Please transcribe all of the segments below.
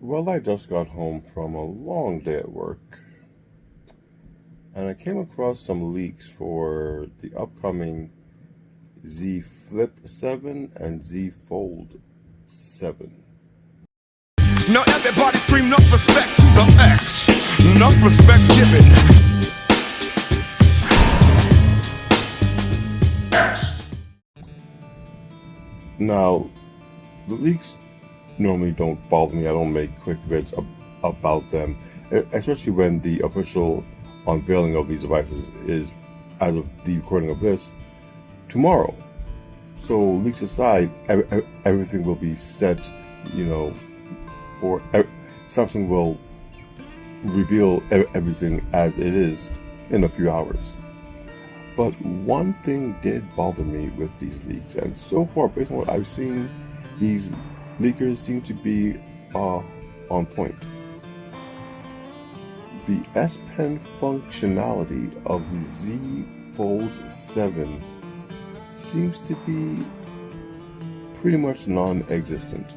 Well, I just got home from a long day at work, and I came across some leaks for the upcoming Z Flip 7 and Z Fold 7. Now everybody scream enough respect to the X. Enough respect given. Now, the leaks normally don't bother me. I don't make quick vids about them, especially when the official unveiling of these devices is, as of the recording of this, tomorrow. So leaks aside, everything will be set, or Samsung will reveal everything as it is in a few hours. But one thing did bother me with these leaks, and so far, based on what I've seen, these leakers seem to be on point. The S Pen functionality of the Z Fold 7 seems to be pretty much non-existent.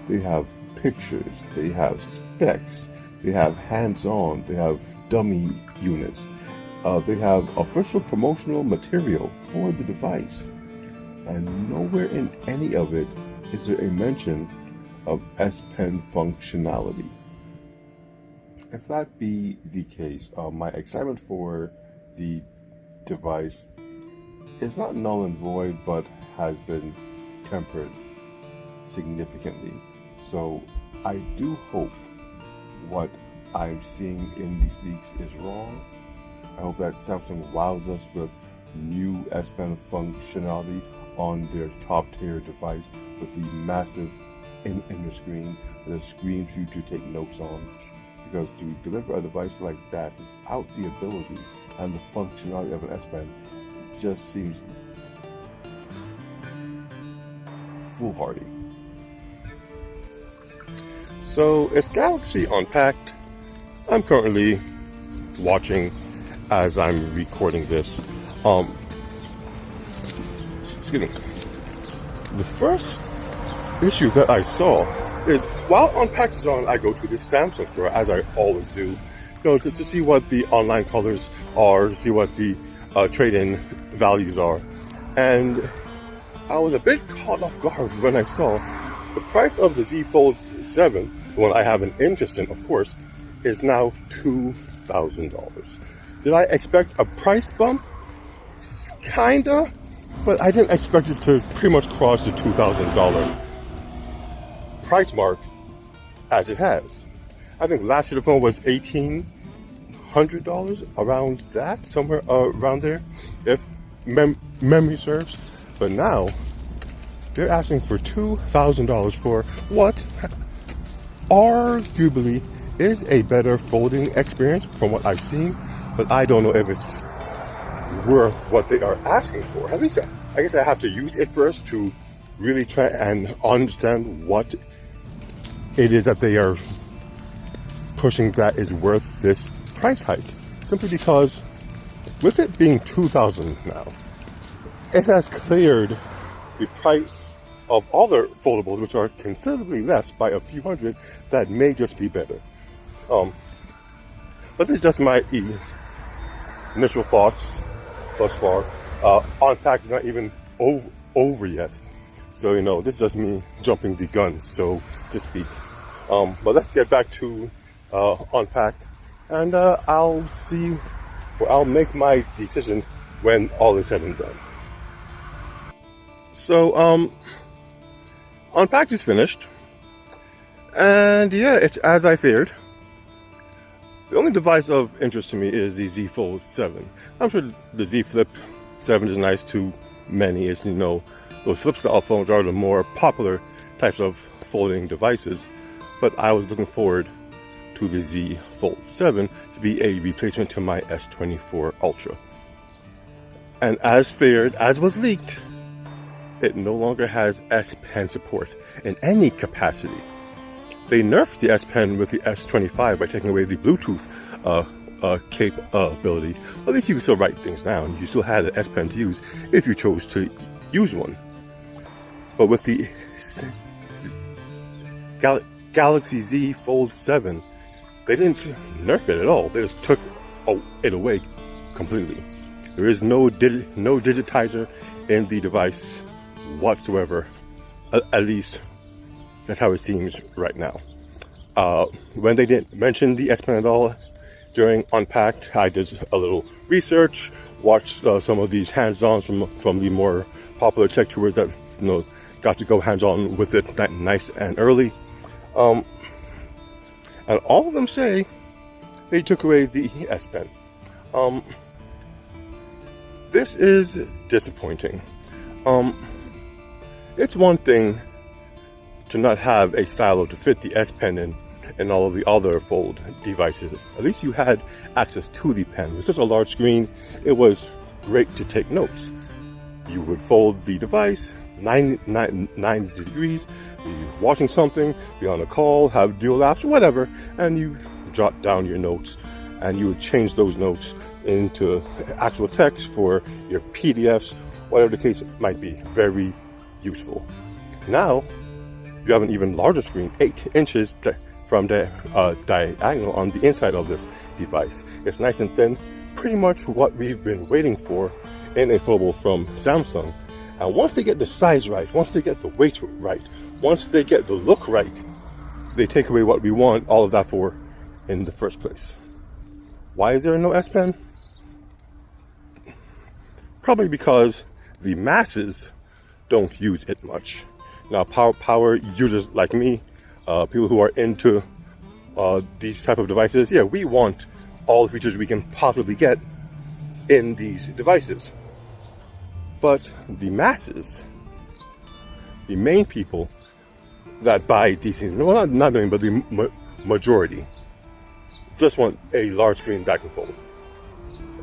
They have pictures, they have specs, they have hands-on, they have dummy units, they have official promotional material for the device, and nowhere in any of it is there a mention of S Pen functionality. If that be the case, my excitement for the device is not null and void, but has been tempered significantly. So I do hope what I'm seeing in these leaks is wrong. I hope that Samsung wows us with new S Pen functionality on their top tier device with the massive inner screen, the screen for you to take notes on. Because to deliver a device like that without the ability and the functionality of an S Pen just seems foolhardy. So it's Galaxy Unpacked. I'm currently watching as I'm recording this. Excuse me. The first issue that I saw is while Unpacked is on, I go to the Samsung store as I always do, to see what the online colors are, to see what the trade-in values are, and I was a bit caught off guard when I saw the price of the Z Fold 7, the one I have an interest in, of course, is now $2,000. Did I expect a price bump? Kinda, but I didn't expect it to pretty much cross the $2,000 price mark as it has. I think last year the phone was $1,800, around that, somewhere around there, if memory serves. But now they're asking for $2,000 for what arguably is a better folding experience from what I've seen, but I don't know if it's worth what they are asking for. At least I guess I have to use it first to really try and understand what it is that they are pushing that is worth this price hike. Simply because with it being $2,000 now, it has cleared the price of other foldables, which are considerably less by a few hundred, that may just be better. But this is just my initial thoughts thus far. Unpacked is not even over yet. So, this is just me jumping the gun, so to speak. But let's get back to Unpacked, and I'll make my decision when all is said and done. So, Unpacked is finished, and yeah, it's as I feared. The only device of interest to me is the Z Fold 7. I'm sure the Z Flip 7 is nice to many. It's, those flip style phones are the more popular types of folding devices. But I was looking forward to the Z Fold 7 to be a replacement to my S24 Ultra. And as feared, as was leaked, it no longer has S Pen support in any capacity. They nerfed the S Pen with the S25 by taking away the Bluetooth capability. At least you can still write things down. You still had an S Pen to use if you chose to use one. But with the Galaxy Z Fold 7, they didn't nerf it at all. They just took it away completely. There is no digitizer in the device whatsoever. At least that's how it seems right now. When they didn't mention the S Pen at all during Unpacked, I did a little research, watched some of these hands-ons from the more popular tech tours that got to go hands-on with it nice and early. And all of them say they took away the S Pen. This is disappointing. It's one thing to not have a silo to fit the S Pen in and all of the other Fold devices. At least you had access to the pen. With such a large screen, it was great to take notes. You would fold the device 90 degrees, be watching something, be on a call, have dual apps, whatever, and you jot down your notes, and you would change those notes into actual text for your PDFs, whatever the case might be. Very useful. Now, you have an even larger screen, 8 inches from the diagonal on the inside of this device. It's nice and thin, pretty much what we've been waiting for in a foldable from Samsung. And once they get the size right, once they get the weight right, once they get the look right, they take away what we want all of that for in the first place. Why is there no S Pen? Probably because the masses don't use it much. Now, power users like me, people who are into these type of devices, yeah, we want all the features we can possibly get in these devices. But the masses, the main people that buy these things, well, not many, but the majority, just want a large screen back and forth.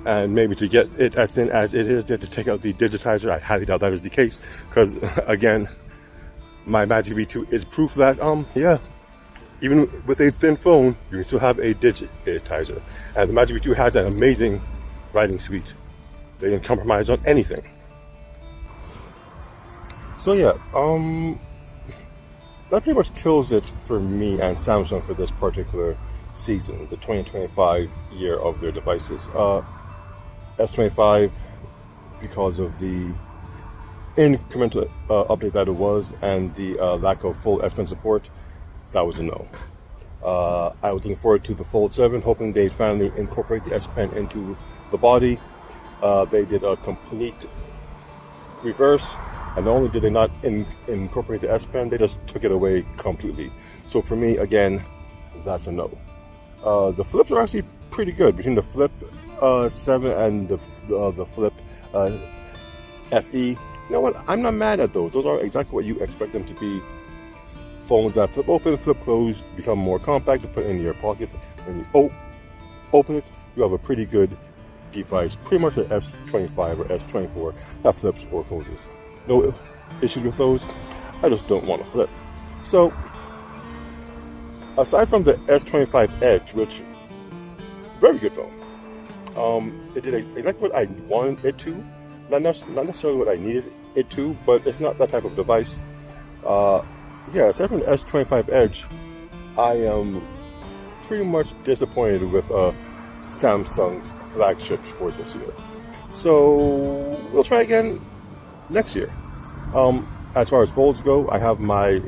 And maybe to get it as thin as it is, they have to take out the digitizer. I highly doubt that is the case, because again, my Magic V2 is proof that, yeah, even with a thin phone, you can still have a digitizer. And the Magic V2 has an amazing writing suite. They can compromise on anything. So yeah, that pretty much kills it for me and Samsung for this particular season, the 2025 year of their devices. S25, because of the incremental update that it was and the lack of full S Pen support, that was a no. I was looking forward to the Fold 7, hoping they'd finally incorporate the S Pen into the body. They did a complete reverse, and not only did they not incorporate the S Pen, they just took it away completely. So for me, again, that's a no. The flips are actually pretty good. Between the Flip 7 and the Flip FE, you know what? I'm not mad at those. Those are exactly what you expect them to be. Phones that flip open, flip closed, become more compact to put in your pocket. When you open it, you have a pretty good device, pretty much an S25 or S24 that flips or closes. No issues with those. I just don't want to flip. So, aside from the S25 Edge, which very good phone, it did exactly what I wanted it to. Not necessarily what I needed it to, but it's not that type of device. Yeah, aside from the S25 Edge, I am pretty much disappointed with Samsung's flagships for this year. So we'll try again next year. As far as folds go, I have my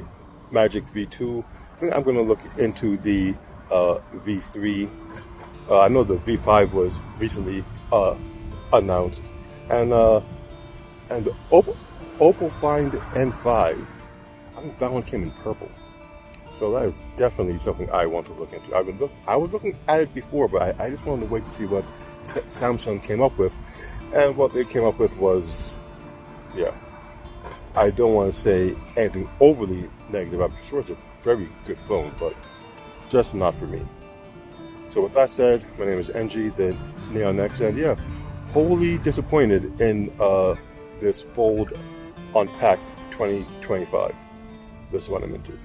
Magic V2. I think I'm going to look into the V3. I know the V5 was recently announced, and the Oppo Find N5. I think that one came in purple. So that is definitely something I want to look into. I was looking at it before, but I just wanted to wait to see what Samsung came up with. And what they came up with was, yeah, I don't want to say anything overly negative. I'm sure it's a very good phone, but just not for me. So with that said, my name is NG, the Neon X, and yeah, wholly disappointed in this Fold Unpacked 2025. This is what I'm into.